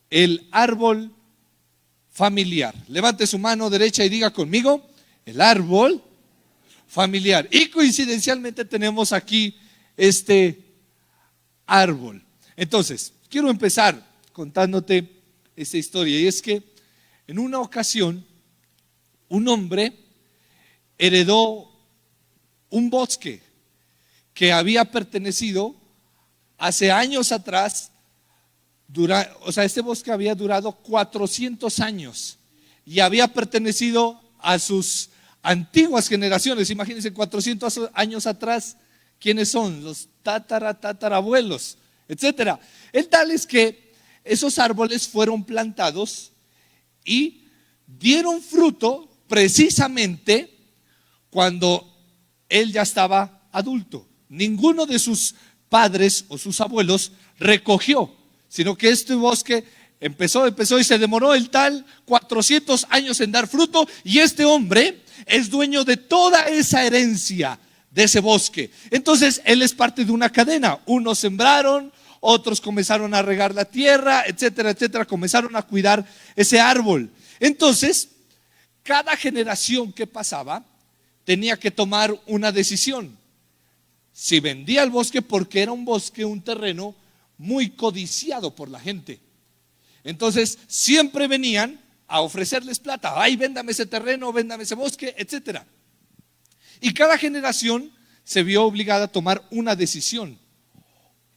el árbol familiar. Levante su mano derecha y diga conmigo, el árbol familiar. Y coincidencialmente tenemos aquí este árbol. Entonces, quiero empezar contándote esta historia. Y es que en una ocasión, un hombre heredó un bosque que había pertenecido hace años atrás. Este bosque había durado 400 años y había pertenecido a sus antiguas generaciones. Imagínense, 400 años atrás, ¿quiénes son? Los tatarabuelos, etcétera. El tal es que esos árboles fueron plantados y dieron fruto precisamente cuando él ya estaba adulto. Ninguno de sus padres o sus abuelos recogió, sino que este bosque empezó y se demoró el tal 400 años en dar fruto, y este hombre es dueño de toda esa herencia de ese bosque. Entonces él es parte de una cadena. Unos sembraron, otros comenzaron a regar la tierra, etcétera, etcétera, comenzaron a cuidar ese árbol. Entonces, cada generación que pasaba tenía que tomar una decisión. Si vendía el bosque, porque era un bosque, un terreno muy codiciado por la gente. Entonces siempre venían a ofrecerles plata. Ay, véndame ese terreno, véndame ese bosque, etcétera. Y cada generación se vio obligada a tomar una decisión: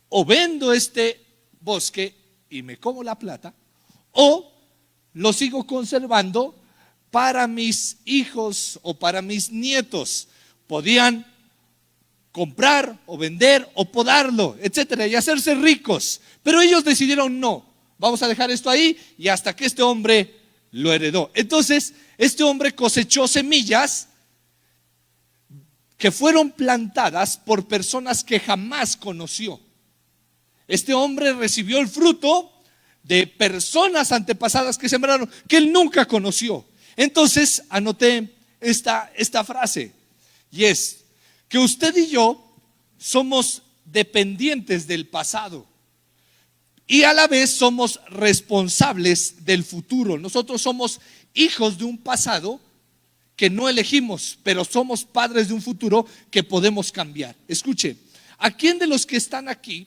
o vendo este bosque y me como la plata, o lo sigo conservando para mis hijos o para mis nietos. Podían comprar o vender o podarlo, etcétera, y hacerse ricos. Pero ellos decidieron: no, vamos a dejar esto ahí y hasta que este hombre lo heredó. Entonces este hombre cosechó semillas que fueron plantadas por personas que jamás conoció. Este hombre recibió el fruto de personas antepasadas que sembraron, que él nunca conoció. Entonces anoté esta frase, y es que usted y yo somos dependientes del pasado y a la vez somos responsables del futuro. Nosotros somos hijos de un pasado que no elegimos, pero somos padres de un futuro que podemos cambiar. Escuche, ¿a quién de los que están aquí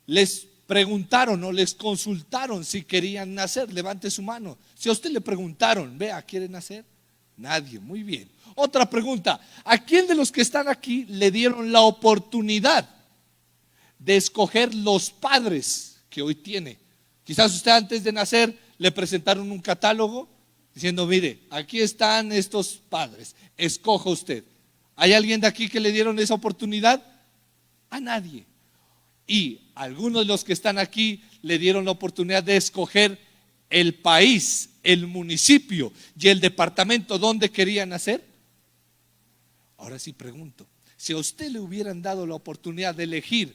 les preguntaron o les consultaron si querían nacer? Levante su mano. Si a usted le preguntaron, vea, ¿quiere nacer? Nadie, muy bien. Otra pregunta: ¿a quién de los que están aquí le dieron la oportunidad de escoger los padres que hoy tiene? Quizás usted antes de nacer le presentaron un catálogo diciendo: mire, aquí están estos padres, escoja usted. ¿Hay alguien de aquí que le dieron esa oportunidad? A nadie. Y algunos de los que están aquí le dieron la oportunidad de escoger el país, el municipio y el departamento donde querían nacer. Ahora sí pregunto, si a usted le hubieran dado la oportunidad de elegir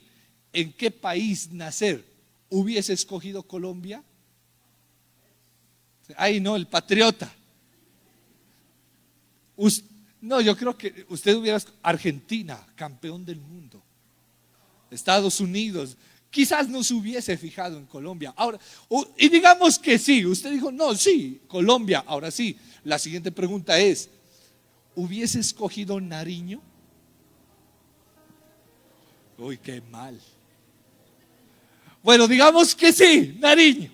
en qué país nacer, ¿hubiese escogido Colombia? Ay, no, el patriota. No, yo creo que usted hubiera escogido Argentina, campeón del mundo. Estados Unidos, quizás no se hubiese fijado en Colombia. Ahora, y digamos que sí, usted dijo: no, sí, Colombia. Ahora sí, la siguiente pregunta es: ¿hubiese escogido Nariño? Uy, qué mal. Bueno, digamos que sí, Nariño.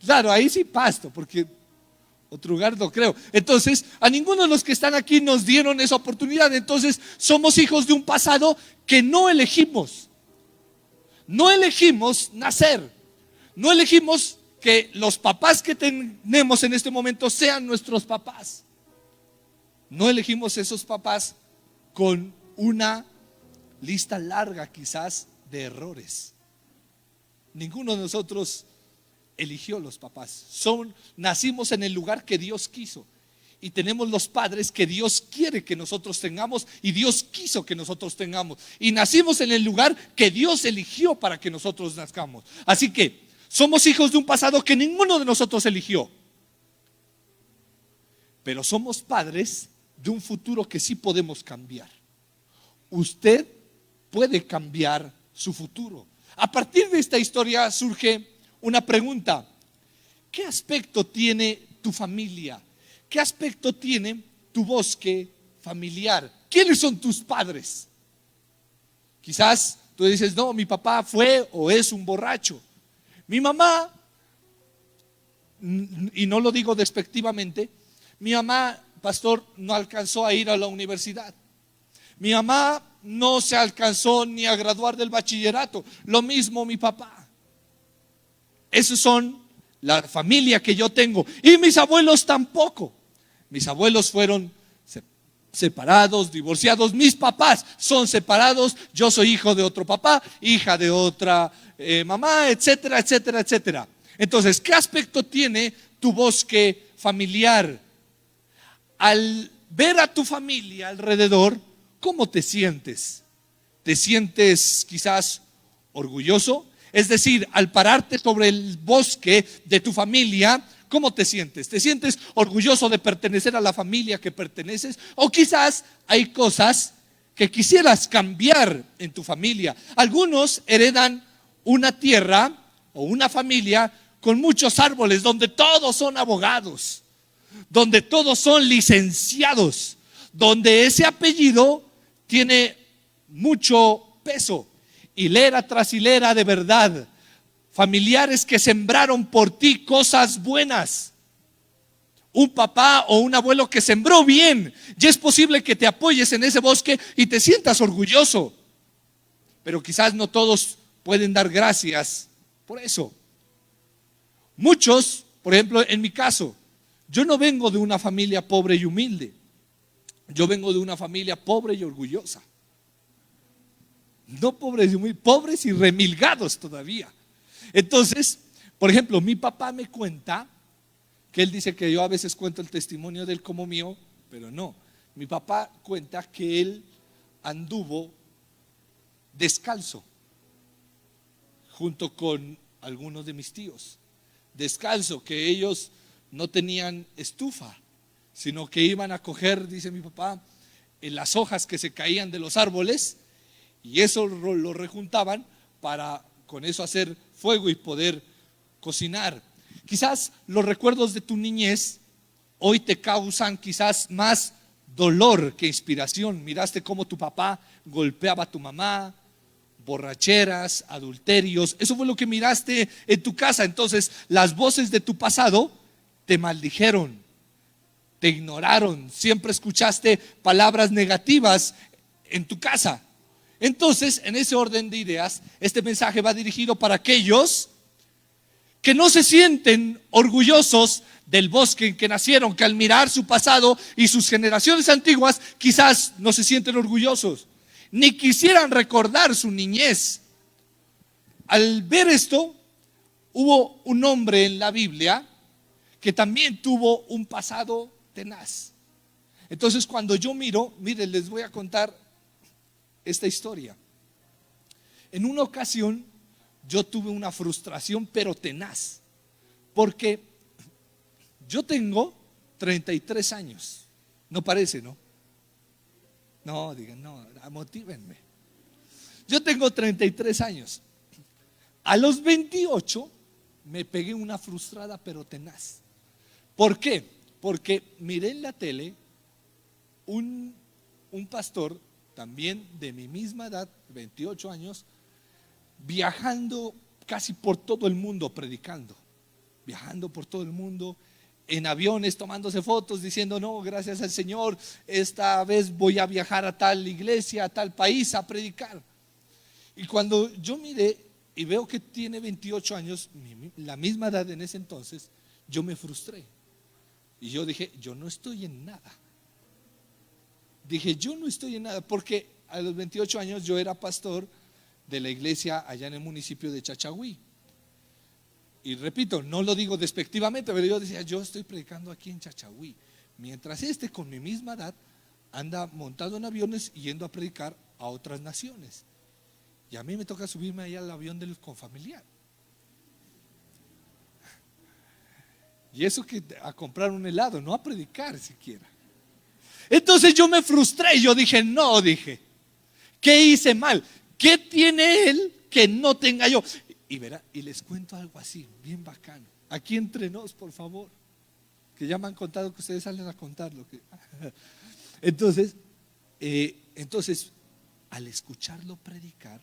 Claro, ahí sí Pasto, porque otro lugar no creo. Entonces, a ninguno de los que están aquí nos dieron esa oportunidad. Entonces, somos hijos de un pasado que no elegimos. No elegimos nacer. No elegimos que los papás que tenemos en este momento sean nuestros papás. No elegimos esos papás con una lista larga quizás de errores. Ninguno de nosotros eligió los papás. Nacimos en el lugar que Dios quiso. Y tenemos los padres que Dios quiere que nosotros tengamos y Dios quiso que nosotros tengamos. Y nacimos en el lugar que Dios eligió para que nosotros nazcamos. Así que somos hijos de un pasado que ninguno de nosotros eligió. Pero somos padres de un futuro que sí podemos cambiar. Usted puede cambiar su futuro. A partir de esta historia surge una pregunta. ¿Qué aspecto tiene tu familia? ¿Qué aspecto tiene tu bosque familiar? ¿Quiénes son tus padres? Quizás tú dices, no, mi papá fue o es un borracho. Mi mamá, y no lo digo despectivamente, mi mamá, pastor, no alcanzó a ir a la universidad. Mi mamá no se alcanzó ni a graduar del bachillerato. Lo mismo mi papá. Esos son la familia que yo tengo. Y mis abuelos tampoco. Mis abuelos fueron separados, divorciados. Mis papás son separados. Yo soy hijo de otro papá, hija de otra mamá, etcétera, etcétera, etcétera. Entonces, ¿qué aspecto tiene tu bosque familiar? Al ver a tu familia alrededor, ¿cómo te sientes? ¿Te sientes quizás orgulloso? Es decir, al pararte sobre el bosque de tu familia, ¿cómo te sientes? ¿Te sientes orgulloso de pertenecer a la familia que perteneces? O quizás hay cosas que quisieras cambiar en tu familia. Algunos heredan una tierra o una familia con muchos árboles, donde todos son abogados, donde todos son licenciados, donde ese apellido tiene mucho peso, hilera tras hilera de verdad, familiares que sembraron por ti cosas buenas, un papá o un abuelo que sembró bien, y es posible que te apoyes en ese bosque y te sientas orgulloso, pero quizás no todos pueden dar gracias por eso. Muchos, por ejemplo, en mi caso, yo no vengo de una familia pobre y humilde. Yo vengo de una familia pobre y orgullosa. No pobres y humildes, pobres y remilgados todavía. Entonces, por ejemplo, mi papá me cuenta que él dice que yo a veces cuento el testimonio de él como mío, pero no. Mi papá cuenta que él anduvo descalzo junto con algunos de mis tíos. Descalzo, que ellos no tenían estufa, sino que iban a coger, dice mi papá, en las hojas que se caían de los árboles, y eso lo rejuntaban para con eso hacer fuego y poder cocinar. Quizás los recuerdos de tu niñez hoy te causan quizás más dolor que inspiración. Miraste cómo tu papá golpeaba a tu mamá, borracheras, adulterios, eso fue lo que miraste en tu casa. Entonces las voces de tu pasado te maldijeron, te ignoraron, siempre escuchaste palabras negativas en tu casa. Entonces, en ese orden de ideas, este mensaje va dirigido para aquellos que no se sienten orgullosos del bosque en que nacieron, que al mirar su pasado y sus generaciones antiguas quizás no se sienten orgullosos, ni quisieran recordar su niñez. Al ver esto, hubo un hombre en la Biblia que también tuvo un pasado tenaz. Entonces, cuando yo miro, miren, les voy a contar esta historia. En una ocasión, yo tuve una frustración, pero tenaz, porque yo tengo 33 años. No parece, ¿no? No, digan, no, motívenme. Yo tengo 33 años. A los 28 me pegué una frustrada pero tenaz. ¿Por qué? Porque miré en la tele un pastor también de mi misma edad, 28 años, viajando casi por todo el mundo predicando. Viajando por todo el mundo, en aviones tomándose fotos, diciendo, no, gracias al Señor, esta vez voy a viajar a tal iglesia, a tal país a predicar. Y cuando yo miré y veo que tiene 28 años, la misma edad en ese entonces, yo me frustré. Y yo dije, yo no estoy en nada. Dije, yo no estoy en nada, porque a los 28 años yo era pastor de la iglesia allá en el municipio de Chachagüí. Y repito, no lo digo despectivamente, pero yo decía, yo estoy predicando aquí en Chachagüí, mientras con mi misma edad anda montado en aviones y yendo a predicar a otras naciones. Y a mí me toca subirme allá al avión del confamiliar. Y eso que a comprar un helado, no a predicar siquiera. Entonces yo me frustré, yo dije, ¿qué hice mal? ¿Qué tiene él que no tenga yo? Y verá, y les cuento algo así, bien bacano. Aquí entre nos, por favor, que ya me han contado que ustedes salen a contar lo que. Entonces, al escucharlo predicar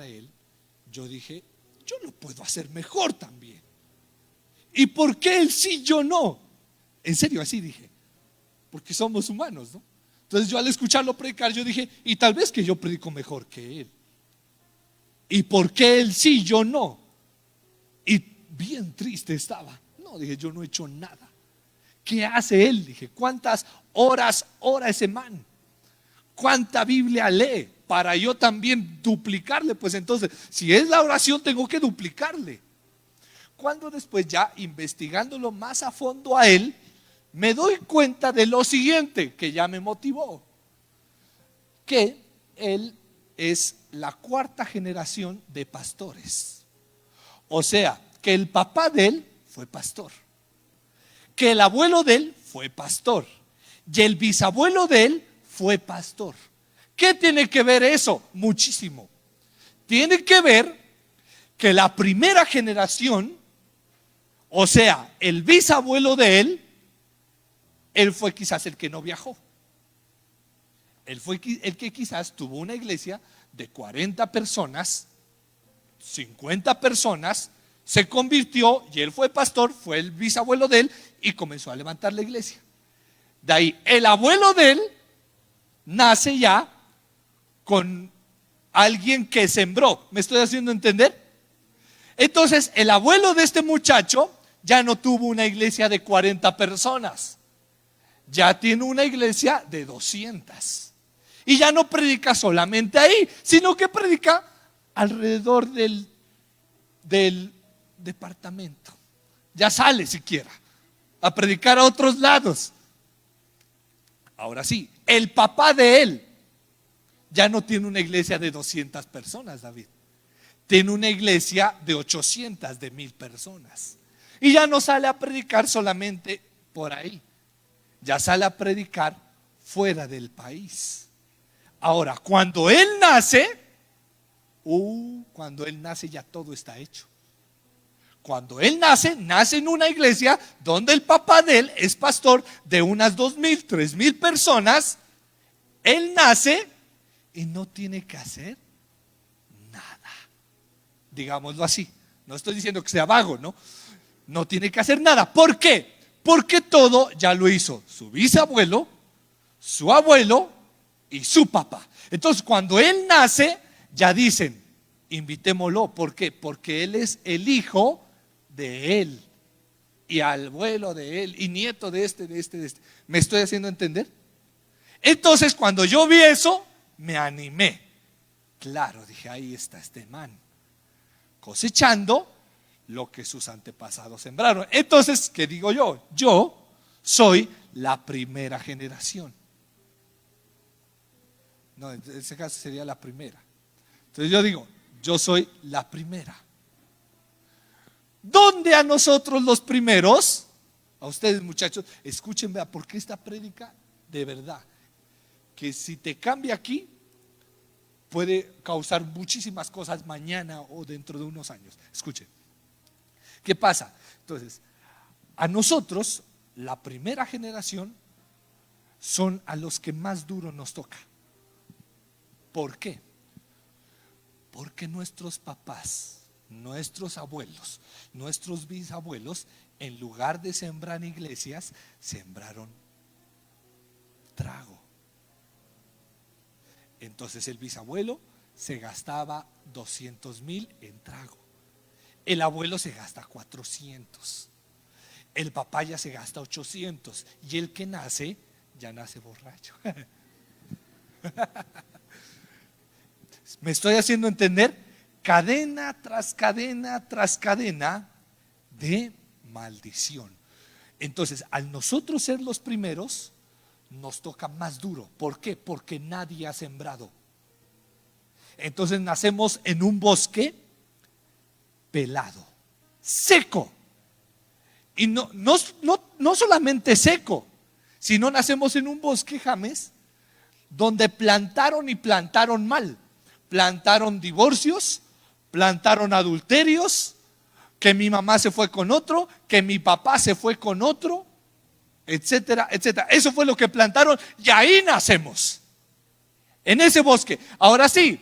a él, yo dije, yo lo puedo hacer mejor también. ¿Y por qué él sí, yo no? En serio, así dije, porque somos humanos, ¿no? Entonces yo al escucharlo predicar, yo dije, y tal vez que yo predico mejor que él. ¿Y por qué él sí, yo no? Y bien triste estaba. No, dije, yo no he hecho nada. ¿Qué hace él? Dije, ¿cuántas horas ora ese man? ¿Cuánta Biblia lee? Para yo también duplicarle. Pues entonces, si es la oración, tengo que duplicarle. Cuando después, ya investigándolo más a fondo a él, me doy cuenta de lo siguiente, que ya me motivó. Que él es la cuarta generación de pastores. O sea, que el papá de él fue pastor, que el abuelo de él fue pastor y el bisabuelo de él fue pastor. ¿Qué tiene que ver eso? Muchísimo. Tiene que ver que la primera generación, o sea, el bisabuelo de él fue quizás el que no viajó. Él fue el que quizás tuvo una iglesia de 40 personas, 50 personas, se convirtió y él fue pastor, fue el bisabuelo de él y comenzó a levantar la iglesia. De ahí, el abuelo de él nace ya con alguien que sembró. ¿Me estoy haciendo entender? Entonces, el abuelo de este muchacho ya no tuvo una iglesia de 40 personas, ya tiene una iglesia de 200. Y ya no predica solamente ahí, sino que predica alrededor del departamento. Ya sale siquiera a predicar a otros lados. Ahora sí, el papá de él ya no tiene una iglesia de 200 personas, David. Tiene una iglesia de 800, de 1000 personas. Y ya no sale a predicar solamente por ahí. Ya sale a predicar fuera del país. Ahora, cuando él nace ya todo está hecho. Cuando él nace en una iglesia donde el papá de él es pastor de unas 2000, 3000 personas. Él nace y no tiene que hacer nada. Digámoslo así. No estoy diciendo que sea vago, ¿no? No tiene que hacer nada. ¿Por qué? Porque todo ya lo hizo su bisabuelo, su abuelo y su papá. Entonces, cuando él nace, ya dicen, invitémoslo. ¿Por qué? Porque él es el hijo de él y abuelo de él y nieto de este. ¿Me estoy haciendo entender? Entonces, cuando yo vi eso, me animé. Claro, dije, ahí está este man cosechando lo que sus antepasados sembraron. Entonces, ¿qué digo yo? Yo soy la primera generación. No, en ese caso sería la primera. Entonces yo digo, yo soy la primera. ¿Dónde a nosotros los primeros? A ustedes, muchachos, escuchen, vea, porque esta prédica de verdad, que si te cambia aquí, puede causar muchísimas cosas mañana o dentro de unos años. Escuchen. ¿Qué pasa? Entonces, a nosotros, la primera generación, son a los que más duro nos toca. ¿Por qué? Porque nuestros papás, nuestros abuelos, nuestros bisabuelos, en lugar de sembrar iglesias, sembraron trago. Entonces el bisabuelo se gastaba 200,000 en trago. El abuelo se gasta 400. El papá ya se gasta 800. Y el que nace, ya nace borracho. ¿Me estoy haciendo entender? Cadena tras cadena tras cadena de maldición. Entonces, al nosotros ser los primeros, nos toca más duro. ¿Por qué? Porque nadie ha sembrado. Entonces nacemos en un bosque pelado, seco. Y no solamente seco, sino nacemos en un bosque, James, donde plantaron y plantaron mal. Plantaron divorcios, plantaron adulterios, que mi mamá se fue con otro, que mi papá se fue con otro, etcétera, etcétera. Eso fue lo que plantaron y ahí nacemos, en ese bosque. Ahora sí,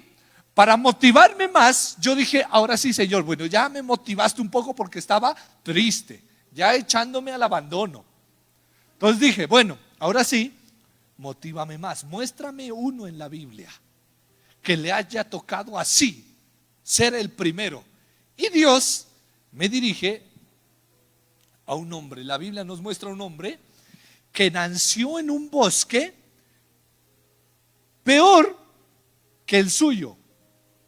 para motivarme más, yo dije, ahora sí, Señor, bueno, ya me motivaste un poco porque estaba triste, ya echándome al abandono. Entonces dije, bueno, ahora sí, motívame más. Muéstrame uno en la Biblia que le haya tocado así ser el primero. Y Dios me dirige a un hombre. La Biblia nos muestra un hombre que nació en un bosque peor que el suyo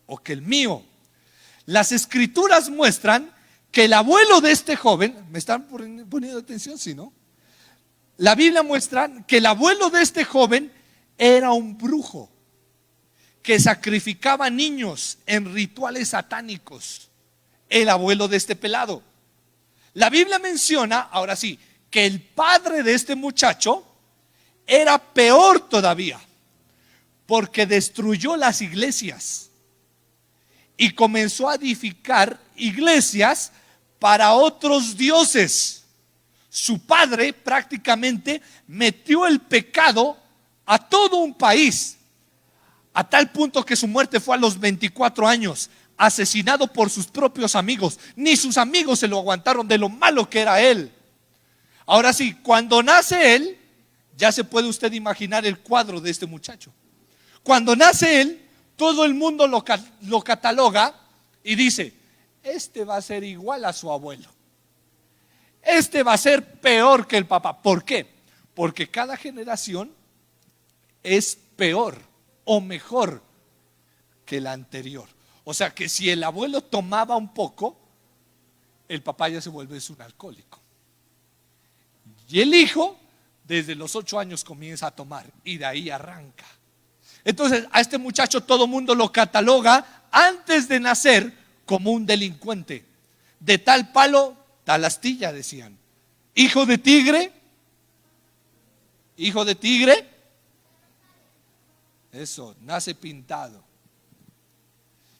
o que el mío. Las escrituras muestran que el abuelo de este joven, ¿me están poniendo atención? ¿Sí, no? La Biblia muestra que el abuelo de este joven era un brujo que sacrificaba niños en rituales satánicos. El abuelo de este pelado. La Biblia menciona, ahora sí, que el padre de este muchacho era peor todavía, porque destruyó las iglesias y comenzó a edificar iglesias para otros dioses. Su padre prácticamente metió el pecado a todo un país, a tal punto que su muerte fue a los 24 años, asesinado por sus propios amigos. Ni sus amigos se lo aguantaron de lo malo que era él. Ahora sí, cuando nace él, ya se puede usted imaginar el cuadro de este muchacho. Cuando nace él, todo el mundo lo cataloga y dice, este va a ser igual a su abuelo. Este va a ser peor que el papá. ¿Por qué? Porque cada generación es peor o mejor que la anterior. O sea que si el abuelo tomaba un poco, el papá ya se vuelve un alcohólico. Y el hijo, desde los 8 años comienza a tomar y de ahí arranca. Entonces a este muchacho todo mundo lo cataloga antes de nacer como un delincuente. De tal palo, tal astilla, decían. Hijo de tigre. Hijo de tigre. Eso, nace pintado.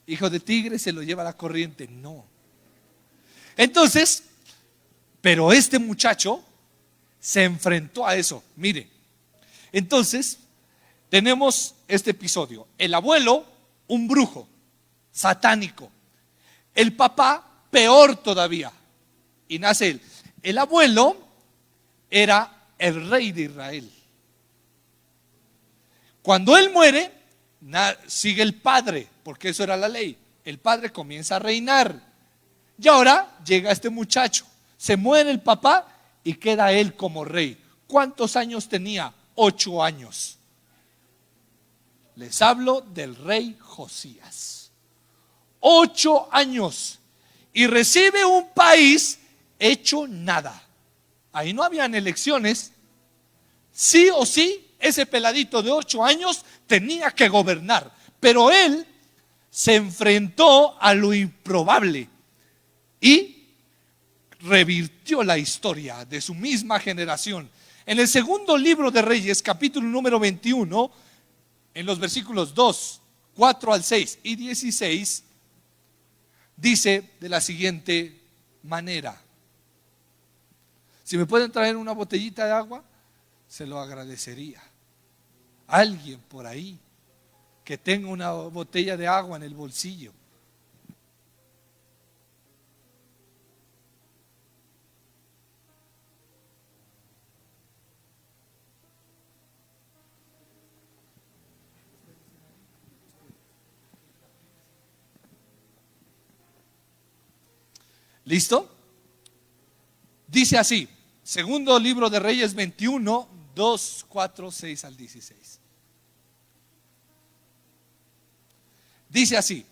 Hijo de tigre, se lo lleva la corriente. No. Entonces, pero este muchacho se enfrentó a eso. Mire, entonces tenemos este episodio. El abuelo, un brujo satánico. El papá, peor todavía. Y nace él. El abuelo era el rey de Israel. Cuando él muere, sigue el padre, porque eso era la ley. El padre comienza a reinar. Y ahora llega este muchacho. Se muere el papá y queda él como rey. ¿Cuántos años tenía? 8 años. Les hablo del rey Josías. 8 años. Y recibe un país hecho nada. Ahí no habían elecciones. Sí o sí, ese peladito de 8 años tenía que gobernar. Pero él se enfrentó a lo improbable y revirtió la historia de su misma generación. En el segundo libro de Reyes, capítulo número 21, en los versículos 2, 4 al 6 y 16, dice de la siguiente manera. Si me pueden traer una botellita de agua, se lo agradecería. Alguien por ahí que tenga una botella de agua en el bolsillo. ¿Listo? Dice así, segundo libro de Reyes 21, 2, 4, 6 al 16. Dice así: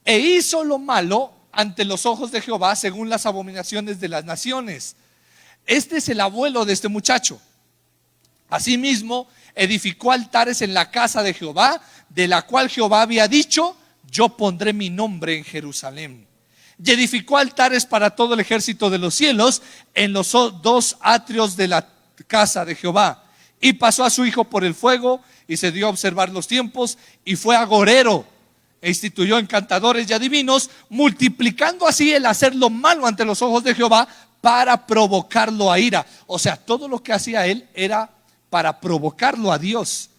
e hizo lo malo ante los ojos de Jehová según las abominaciones de las naciones. Este es el abuelo de este muchacho. Asimismo, edificó altares en la casa de Jehová, de la cual Jehová había dicho: yo pondré mi nombre en Jerusalén. Y edificó altares para todo el ejército de los cielos en los 2 atrios de la casa de Jehová. Y pasó a su hijo por el fuego y se dio a observar los tiempos y fue agorero e instituyó encantadores y adivinos, multiplicando así el hacer lo malo ante los ojos de Jehová para provocarlo a ira. O sea, todo lo que hacía él era para provocarlo a Dios.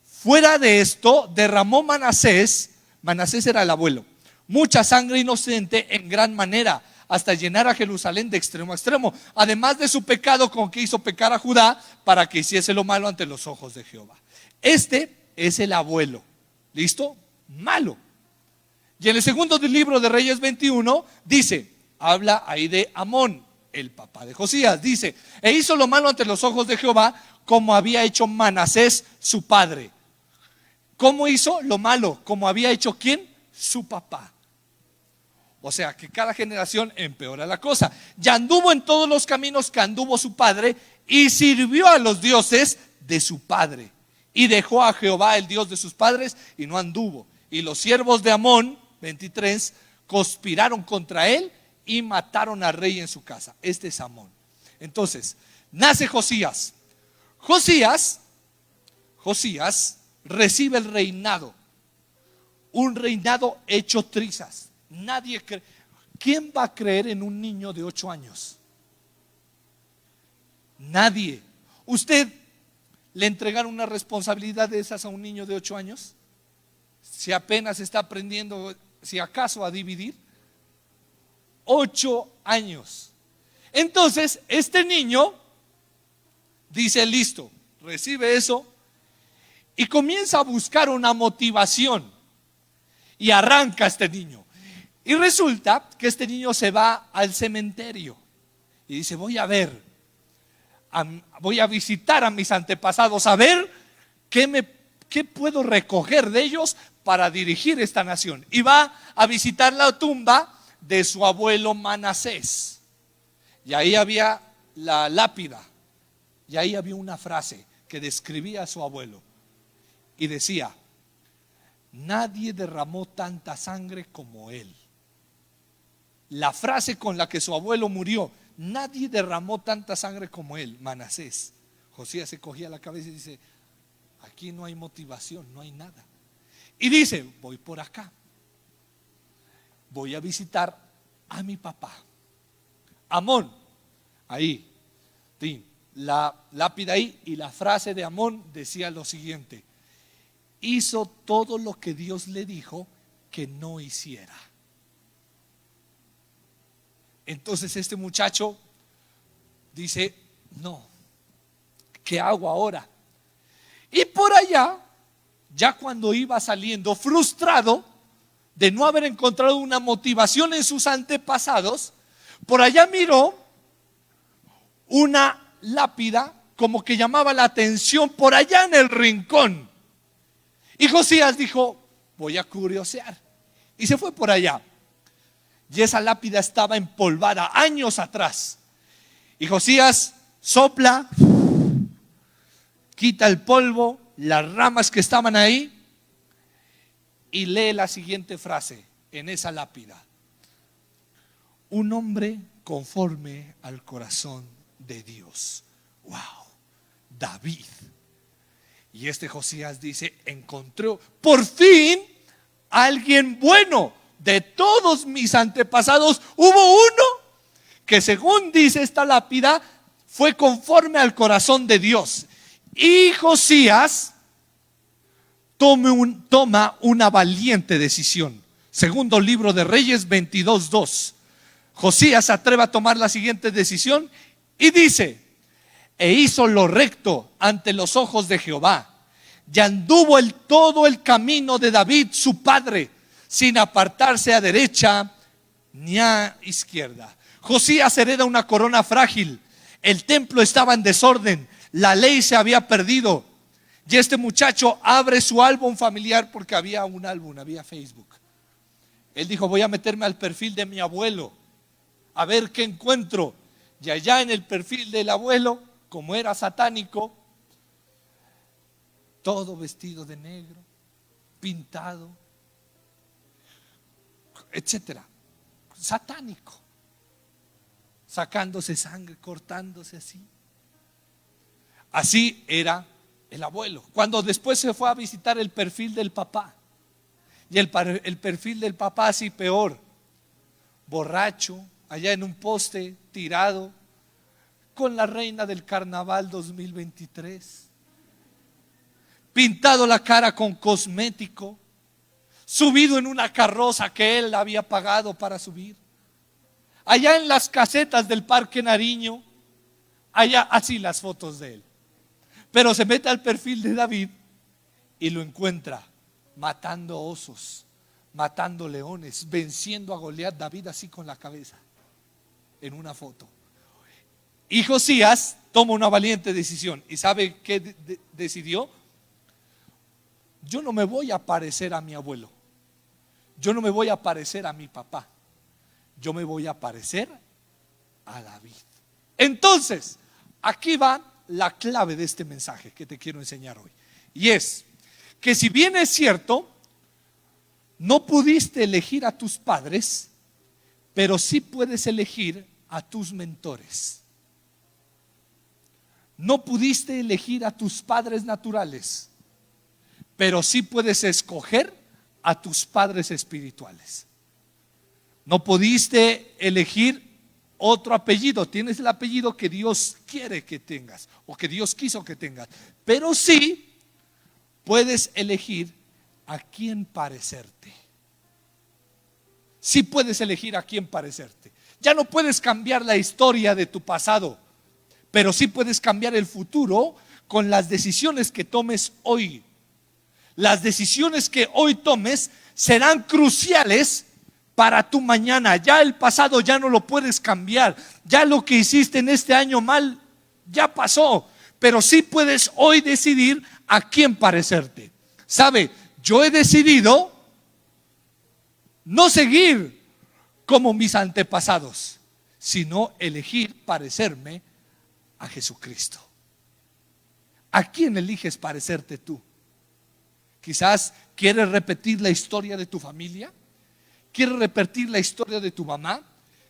Fuera de esto, derramó Manasés era el abuelo, mucha sangre inocente en gran manera, hasta llenar a Jerusalén de extremo a extremo, además de su pecado con que hizo pecar a Judá para que hiciese lo malo ante los ojos de Jehová. Este es el abuelo, ¿listo? Malo. Y en el segundo libro de Reyes 21 dice, habla ahí de Amón, el papá de Josías. Dice, e hizo lo malo ante los ojos de Jehová, como había hecho Manasés su padre. ¿Cómo hizo lo malo? Como había hecho ¿quién? Su papá. O sea que cada generación empeora la cosa. Ya anduvo en todos los caminos que anduvo su padre, y sirvió a los dioses de su padre, y dejó a Jehová el Dios de sus padres, y no anduvo. Y los siervos de Amón, 23, conspiraron contra él y mataron al rey en su casa. Este es Amón. Entonces, nace Josías. Josías recibe el reinado, un reinado hecho trizas. Nadie cree. ¿Quién va a creer en un niño de 8 años? Nadie. ¿Usted le entregaron una responsabilidad de esas a un niño de 8 años? Si apenas está aprendiendo, si acaso, a dividir. 8 años. Entonces, este niño dice, listo, recibe eso y comienza a buscar una motivación, y arranca este niño. Y resulta que este niño se va al cementerio y dice, voy a visitar a mis antepasados, a ver qué puedo recoger de ellos para dirigir esta nación. Y va a visitar la tumba de su abuelo Manasés. Y ahí había la lápida, y ahí había una frase que describía a su abuelo, y decía, nadie derramó tanta sangre como él. La frase con la que su abuelo murió, nadie derramó tanta sangre como él, Manasés. Josías se cogía la cabeza y dice, aquí no hay motivación, no hay nada. Y dice, voy por acá, voy a visitar a mi papá Amón. Ahí, la lápida ahí, y la frase de Amón decía lo siguiente: hizo todo lo que Dios le dijo que no hiciera. Entonces este muchacho dice, no, ¿qué hago ahora? Y por allá, ya cuando iba saliendo, frustrado de no haber encontrado una motivación en sus antepasados, por allá miró una lápida como que llamaba la atención por allá en el rincón. Y Josías dijo, voy a curiosear. Y se fue por allá. Y esa lápida estaba empolvada años atrás. Y Josías sopla, quita el polvo, las ramas que estaban ahí, y lee la siguiente frase en esa lápida: un hombre conforme al corazón de Dios. Wow, David. Y este Josías dice, encontró por fin alguien bueno. De todos mis antepasados hubo uno que, según dice esta lápida, fue conforme al corazón de Dios. Y Josías toma una valiente decisión. Segundo libro de Reyes 22:2. Josías se atreve a tomar la siguiente decisión y dice: e hizo lo recto ante los ojos de Jehová, y anduvo todo el camino de David su padre, sin apartarse a derecha ni a izquierda. Josías hereda una corona frágil. El templo estaba en desorden, la ley se había perdido. Y este muchacho abre su álbum familiar, porque había un álbum, había Facebook. Él dijo, voy a meterme al perfil de mi abuelo, a ver qué encuentro. Y allá en el perfil del abuelo, como era satánico, todo vestido de negro, pintado, etcétera, satánico, sacándose sangre, cortándose así. Así era el abuelo. Cuando después se fue a visitar el perfil del papá, Y el perfil del papá así peor, borracho, allá en un poste, tirado, con la reina del carnaval 2023, pintado la cara con cosmético, subido en una carroza que él había pagado para subir, allá en las casetas del Parque Nariño, allá así las fotos de él. Pero se mete al perfil de David y lo encuentra matando osos, matando leones, venciendo a Goliat, David así con la cabeza en una foto. Y Josías toma una valiente decisión. ¿Y sabe qué decidió? Yo no me voy a parecer a mi abuelo, yo no me voy a parecer a mi papá, yo me voy a parecer a David. Entonces, aquí va la clave de este mensaje que te quiero enseñar hoy. Y es que si bien es cierto, no pudiste elegir a tus padres, pero sí puedes elegir a tus mentores. No pudiste elegir a tus padres naturales, pero sí puedes escoger a tus padres espirituales. No pudiste elegir otro apellido, tienes el apellido que Dios quiere que tengas o que Dios quiso que tengas, pero sí puedes elegir a quién parecerte. Sí puedes elegir a quién parecerte. Ya no puedes cambiar la historia de tu pasado, pero sí puedes cambiar el futuro con las decisiones que tomes hoy. Las decisiones que hoy tomes serán cruciales para tu mañana. Ya el pasado ya no lo puedes cambiar. Ya lo que hiciste en este año mal ya pasó, pero sí puedes hoy decidir a quién parecerte. ¿Sabe? Yo he decidido no seguir como mis antepasados, sino elegir parecerme a Jesucristo. ¿A quién eliges parecerte tú? Quizás quieres repetir la historia de tu familia, quieres repetir la historia de tu mamá,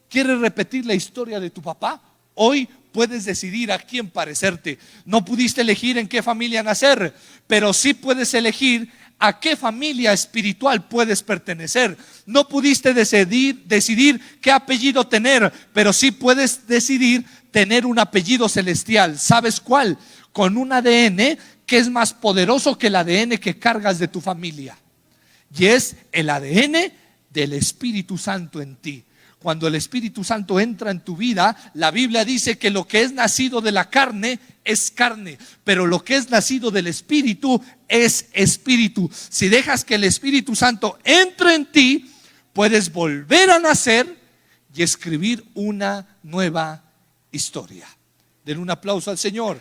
quieres repetir la historia de tu papá. Hoy puedes decidir a quién parecerte. No pudiste elegir en qué familia nacer, pero sí puedes elegir a qué familia espiritual puedes pertenecer. No pudiste decidir qué apellido tener, pero sí puedes decidir tener un apellido celestial. ¿Sabes cuál? Con un ADN que es más poderoso que el ADN que cargas de tu familia, y es el ADN del Espíritu Santo en ti. Cuando el Espíritu Santo entra en tu vida, la Biblia dice que lo que es nacido de la carne es carne, pero lo que es nacido del Espíritu es espíritu. Si dejas que el Espíritu Santo entre en ti, puedes volver a nacer y escribir una nueva historia. Den un aplauso al Señor.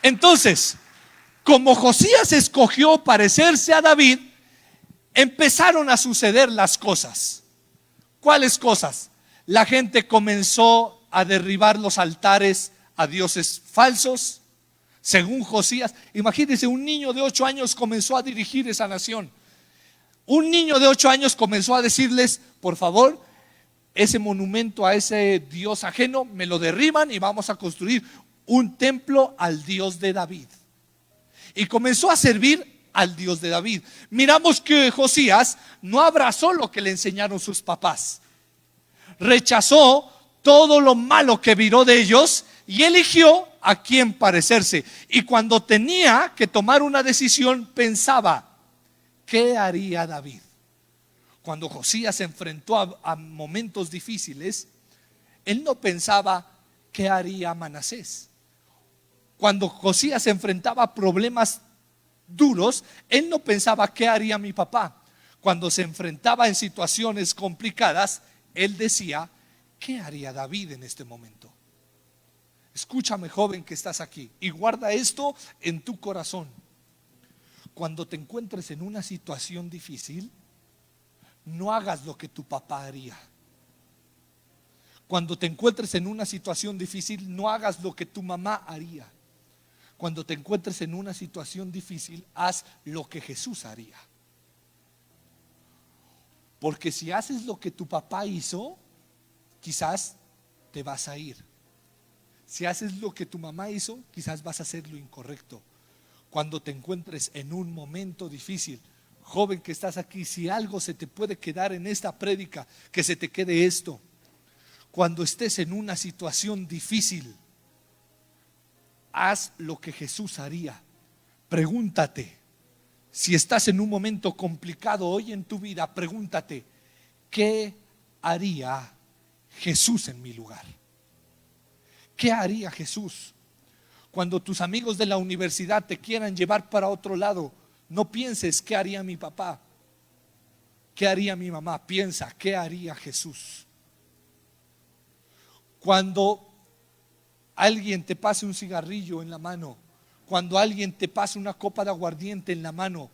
Entonces, como Josías escogió parecerse a David, empezaron a suceder las cosas. ¿Cuáles cosas? La gente comenzó a derribar los altares a dioses falsos. Según Josías, imagínense, un niño de 8 años comenzó a dirigir esa nación. Un niño de 8 años comenzó a decirles: por favor, ese monumento a ese dios ajeno me lo derriban y vamos a construir un templo al Dios de David. Y comenzó a servir al Dios de David. Miramos que Josías no abrazó lo que le enseñaron sus papás, rechazó todo lo malo que viró de ellos y eligió a quién parecerse. Y cuando tenía que tomar una decisión, pensaba: ¿qué haría David? Cuando Josías se enfrentó a momentos difíciles, él no pensaba: ¿qué haría Manasés? Cuando Josías se enfrentaba a problemas duros, él no pensaba: ¿qué haría mi papá? Cuando se enfrentaba en situaciones complicadas, él decía: ¿qué haría David en este momento? Escúchame, joven que estás aquí, y guarda esto en tu corazón. Cuando te encuentres en una situación difícil, no hagas lo que tu papá haría. Cuando te encuentres en una situación difícil, no hagas lo que tu mamá haría. Cuando te encuentres en una situación difícil, haz lo que Jesús haría. Porque si haces lo que tu papá hizo, quizás te vas a ir. Si haces lo que tu mamá hizo, quizás vas a hacer lo incorrecto. Cuando te encuentres en un momento difícil, joven que estás aquí, si algo se te puede quedar en esta prédica, que se te quede esto. Cuando estés en una situación difícil, haz lo que Jesús haría. Pregúntate, si estás en un momento complicado hoy en tu vida, pregúntate, ¿qué haría Jesús en mi lugar? ¿Qué haría Jesús? Cuando tus amigos de la universidad te quieran llevar para otro lado, no pienses, ¿qué haría mi papá? ¿Qué haría mi mamá? Piensa, ¿qué haría Jesús? Cuando alguien te pase un cigarrillo en la mano, cuando alguien te pase una copa de aguardiente en la mano,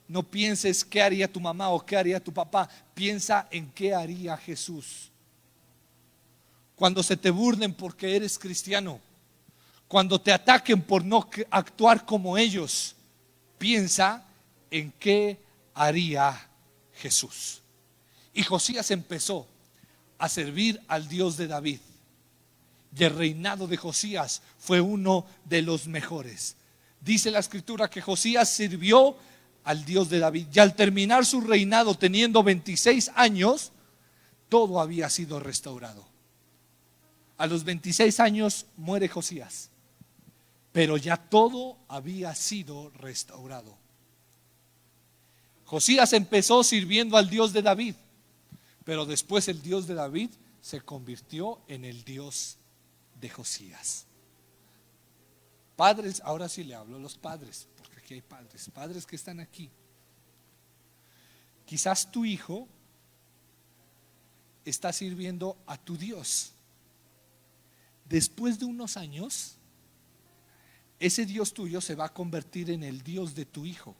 no pienses qué haría tu mamá o qué haría tu papá. Piensa en qué haría Jesús. Cuando se te burlen porque eres cristiano, cuando te ataquen por no actuar como ellos, piensa en qué haría Jesús. Y Josías empezó a servir al Dios de David. Y el reinado de Josías fue uno de los mejores. Dice la escritura que Josías sirvió al Dios de David. Y al terminar su reinado, teniendo 26 años, todo había sido restaurado. A los 26 años muere Josías, pero ya todo había sido restaurado. Josías empezó sirviendo al Dios de David, pero después el Dios de David se convirtió en el Dios de Josías. Padres, ahora sí le hablo a los padres, porque aquí hay padres que están aquí. Quizás tu hijo está sirviendo a tu Dios. Después de unos años, ese Dios tuyo se va a convertir en el Dios de tu hijo.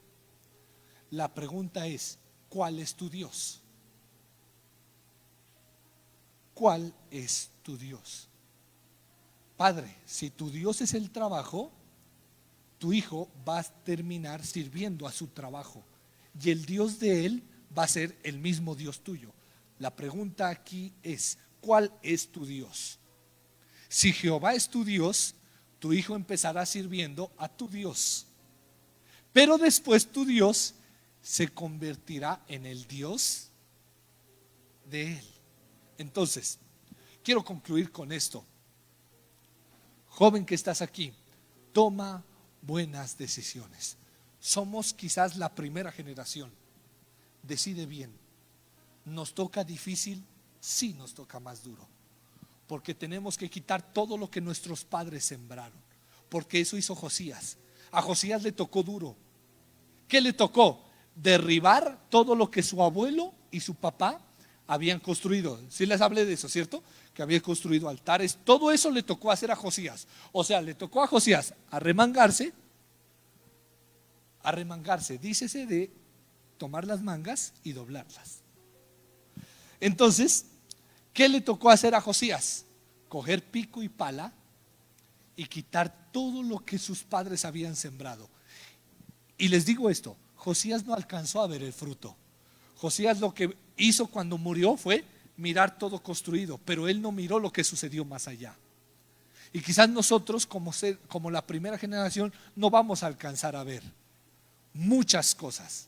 La pregunta es, ¿cuál es tu Dios? ¿Cuál es tu Dios? Padre, si tu Dios es el trabajo, tu hijo va a terminar sirviendo a su trabajo y el Dios de él va a ser el mismo Dios tuyo. La pregunta aquí es, ¿cuál es tu Dios? Si Jehová es tu Dios, tu hijo empezará sirviendo a tu Dios, pero después tu Dios se convertirá en el Dios de él. Entonces, quiero concluir con esto. Joven que estás aquí, toma buenas decisiones. Somos quizás la primera generación. Decide bien. ¿Nos toca difícil? Sí, nos toca más duro, porque tenemos que quitar todo lo que nuestros padres sembraron, porque eso hizo Josías. A Josías le tocó duro. ¿Qué le tocó? Derribar todo lo que su abuelo y su papá habían construido. Sí les hablé de eso, ¿cierto? Que había construido altares. Todo eso le tocó hacer a Josías. O sea, le tocó a Josías arremangarse, dícese de tomar las mangas y doblarlas. Entonces, ¿qué le tocó hacer a Josías? Coger pico y pala y quitar todo lo que sus padres habían sembrado. Y les digo esto, Josías no alcanzó a ver el fruto. Josías lo que hizo cuando murió fue mirar todo construido, pero él no miró lo que sucedió más allá. Y quizás nosotros como la primera generación no vamos a alcanzar a ver muchas cosas,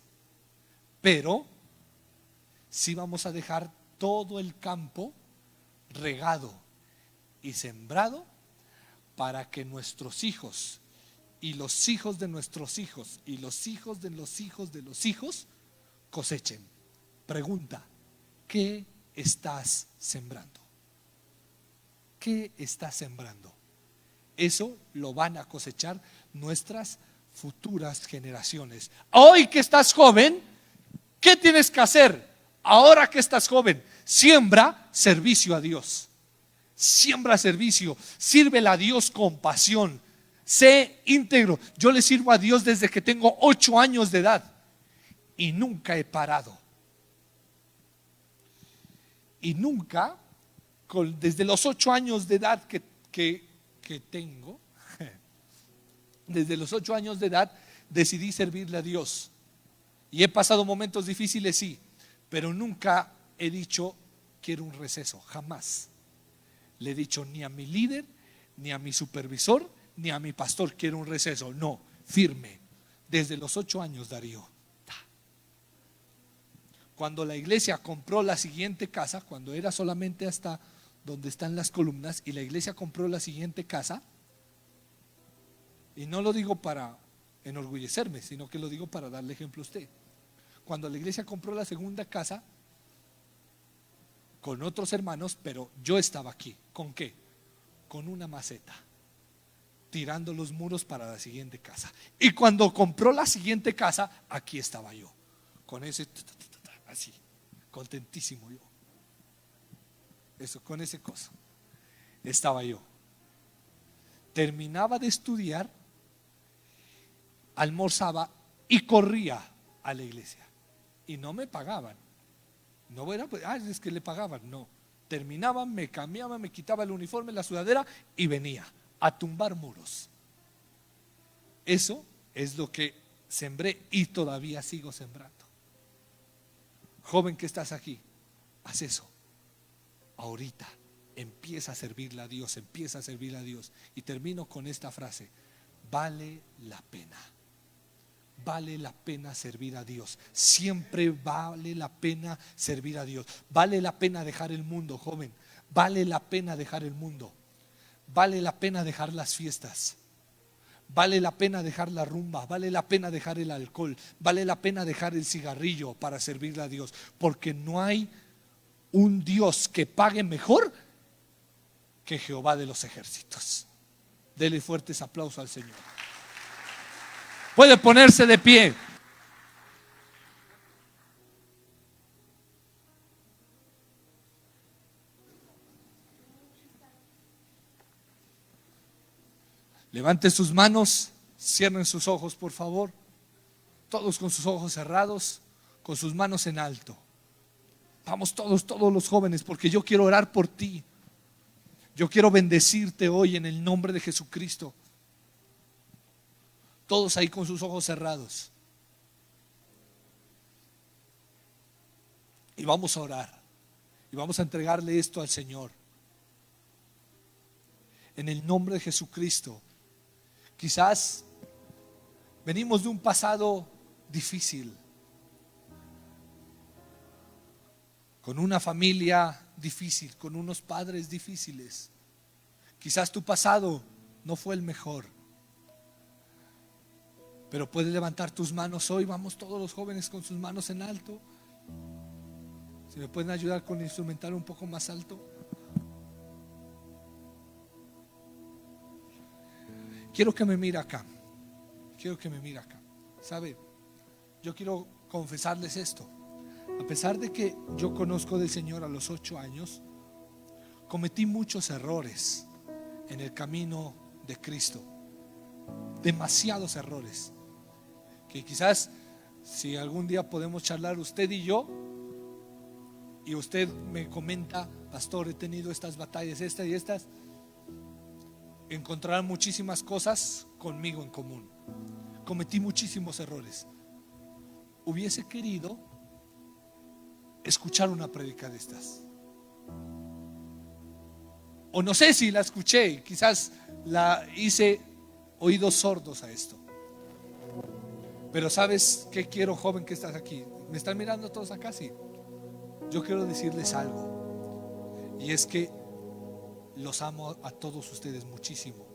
pero sí vamos a dejar todo el campo regado y sembrado para que nuestros hijos y los hijos de nuestros hijos y los hijos de los hijos de los hijos cosechen. Pregunta, ¿qué estás sembrando? ¿Qué estás sembrando? Eso lo van a cosechar nuestras futuras generaciones. Hoy que estás joven, ¿qué tienes que hacer? Ahora que estás joven, siembra servicio a Dios. Siembra servicio, sírvele a Dios con pasión. Sé íntegro. Yo le sirvo a Dios desde que tengo 8 años de edad y nunca he parado. Y nunca, desde los 8 años de edad que tengo, desde los 8 años de edad decidí servirle a Dios. Y he pasado momentos difíciles, sí, pero nunca he dicho quiero un receso, jamás. Le he dicho ni a mi líder, ni a mi supervisor, ni a mi pastor quiero un receso. No, firme. Desde los 8 años, Darío. Cuando la iglesia compró la siguiente casa, cuando era solamente hasta donde están las columnas, y la iglesia compró la siguiente casa, y no lo digo para enorgullecerme, sino que lo digo para darle ejemplo a usted. Cuando la iglesia compró la segunda casa, con otros hermanos, pero yo estaba aquí. ¿Con qué? Con una maceta, tirando los muros para la siguiente casa. Y cuando compró la siguiente casa, aquí estaba yo, con ese así, contentísimo yo. Eso, con ese coso estaba yo. Terminaba de estudiar, almorzaba y corría a la iglesia. Y no me pagaban. No era, es que le pagaban, no. Terminaban, me cambiaban, me quitaba el uniforme, la sudadera y venía a tumbar muros. Eso es lo que sembré y todavía sigo sembrando. Joven que estás aquí, haz eso. Ahorita empieza a servirle a Dios, empieza a servirle a Dios. Y termino con esta frase: vale la pena. Vale la pena servir a Dios. Siempre vale la pena servir a Dios. Vale la pena dejar el mundo, joven. Vale la pena dejar el mundo. Vale la pena dejar las fiestas. Vale la pena dejar la rumba. Vale la pena dejar el alcohol. Vale la pena dejar el cigarrillo para servirle a Dios. Porque no hay un Dios que pague mejor que Jehová de los ejércitos. Dele fuertes aplausos al Señor. Puede ponerse de pie. Levante sus manos, cierren sus ojos, por favor. Todos con sus ojos cerrados, con sus manos en alto. Vamos todos los jóvenes, porque yo quiero orar por ti. Yo quiero bendecirte hoy en el nombre de Jesucristo. Todos ahí con sus ojos cerrados. Y vamos a orar. Y vamos a entregarle esto al Señor. En el nombre de Jesucristo. Quizás venimos de un pasado difícil, con una familia difícil, con unos padres difíciles. Quizás tu pasado no fue el mejor, pero puedes levantar tus manos hoy. Vamos todos los jóvenes con sus manos en alto. Si me pueden ayudar con el instrumental un poco más alto. Quiero que me mire acá. Quiero que me mire acá. ¿Sabe? Yo quiero confesarles esto. A pesar de que yo conozco del Señor a los 8 años, cometí muchos errores en el camino de Cristo. Demasiados errores. Que quizás si algún día podemos charlar usted y yo, y usted me comenta: pastor, he tenido estas batallas, estas y estas, encontrarán muchísimas cosas conmigo en común. Cometí muchísimos errores. Hubiese querido escuchar una prédica de estas, o no sé si la escuché, quizás la hice oídos sordos a esto. Pero ¿sabes qué quiero, joven que estás aquí? ¿Me están mirando todos acá? Sí. Yo quiero decirles algo, y es que los amo a todos ustedes muchísimo.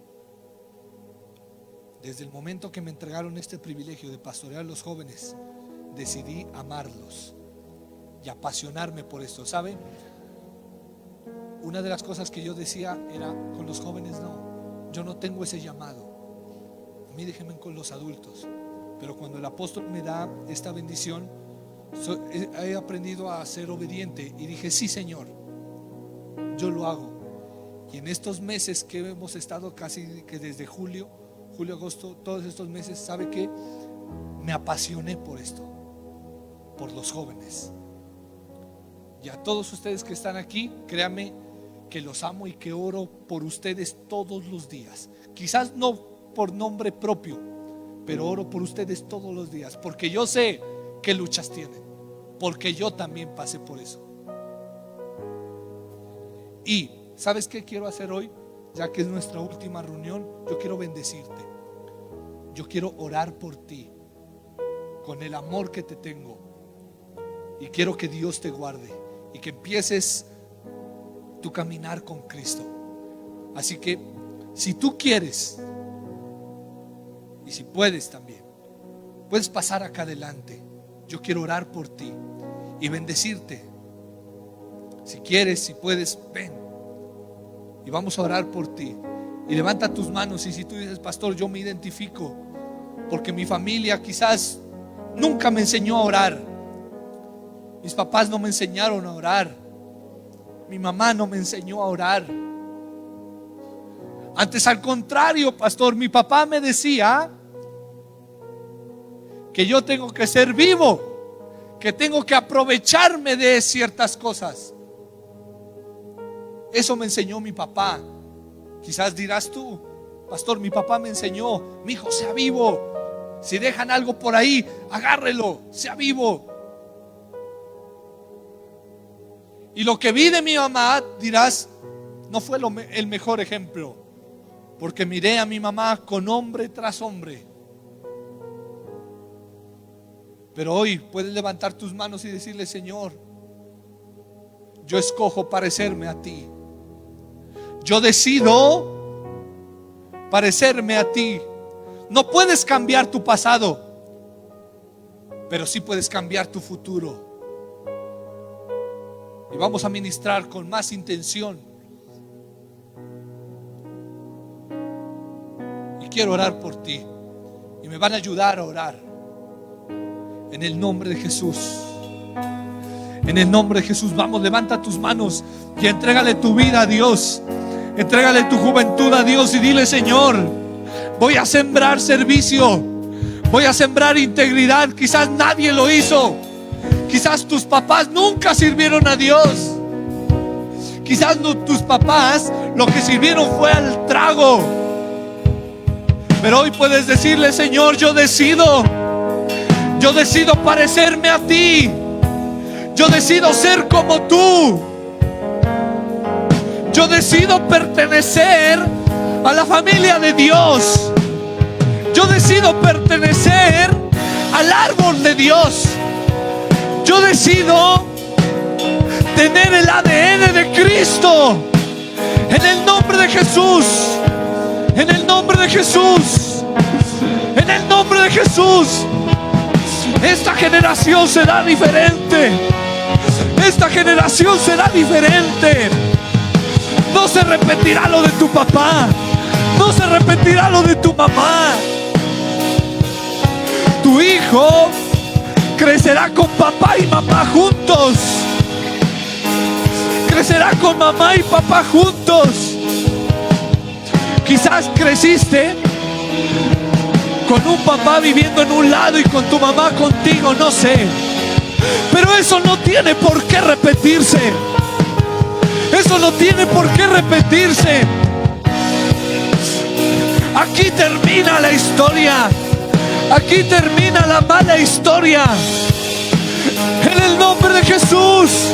Desde el momento que me entregaron este privilegio de pastorear a los jóvenes, decidí amarlos y apasionarme por esto. ¿Saben? Una de las cosas que yo decía era: con los jóvenes no, yo no tengo ese llamado. A mí déjenme con los adultos. Pero cuando el apóstol me da esta bendición, he aprendido a ser obediente y dije: sí, Señor, yo lo hago. Y en estos meses que hemos estado, casi que desde julio, agosto, todos estos meses, ¿sabe qué? Me apasioné por esto, por los jóvenes. Y a todos ustedes que están aquí, créanme que los amo y que oro por ustedes todos los días. Quizás no por nombre propio, pero oro por ustedes todos los días, porque yo sé qué luchas tienen, porque yo también pasé por eso. Y ¿sabes qué quiero hacer hoy? Ya que es nuestra última reunión, yo quiero bendecirte. Yo quiero orar por ti. con el amor que te tengo. Y quiero que Dios te guarde y que empieces tu caminar con Cristo. Así que si tú quieres y si puedes también, puedes pasar acá adelante. Yo quiero orar por ti y bendecirte. Si quieres, si puedes, ven y vamos a orar por ti. Y levanta tus manos. Y si tú dices: pastor, yo me identifico porque mi familia quizás nunca me enseñó a orar, mis papás no me enseñaron a orar, mi mamá no me enseñó a orar. Antes, al contrario, pastor, mi papá me decía que yo tengo que ser vivo, que tengo que aprovecharme de ciertas cosas. Eso me enseñó mi papá. Quizás dirás tú: pastor, mi papá me enseñó, mi hijo, sea vivo. Si dejan algo por ahí, agárrelo, sea vivo. Y lo que vi de mi mamá, dirás, no fue el mejor ejemplo, porque miré a mi mamá con hombre tras hombre. Pero hoy puedes levantar tus manos y decirle: Señor, yo escojo parecerme a ti. Yo decido parecerme a ti. No puedes cambiar tu pasado, pero sí puedes cambiar tu futuro. Y vamos a ministrar con más intención. Y quiero orar por ti. Y me van a ayudar a orar. En el nombre de Jesús. En el nombre de Jesús. Vamos, levanta tus manos y entrégale tu vida a Dios. Entrégale tu juventud a Dios y dile: Señor, voy a sembrar servicio, voy a sembrar integridad. Quizás nadie lo hizo. Quizás tus papás nunca sirvieron a Dios. Quizás tus papás lo que sirvieron fue al trago. Pero hoy puedes decirle: Señor, yo decido parecerme a ti. Yo decido ser como tú. Yo decido pertenecer a la familia de Dios. Yo decido pertenecer al árbol de Dios. Yo decido tener el ADN de Cristo. En el nombre de Jesús. En el nombre de Jesús. En el nombre de Jesús. Esta generación será diferente. Esta generación será diferente. No se repetirá lo de tu papá. No se repetirá lo de tu mamá. Tu hijo crecerá con papá y mamá juntos. Crecerá con mamá y papá juntos. Quizás creciste con un papá viviendo en un lado y con tu mamá contigo, no sé. Pero eso no tiene por qué repetirse. Eso no tiene por qué repetirse. Aquí termina la historia. Aquí termina la mala historia. En el nombre de Jesús.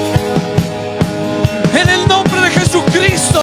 En el nombre de Jesucristo.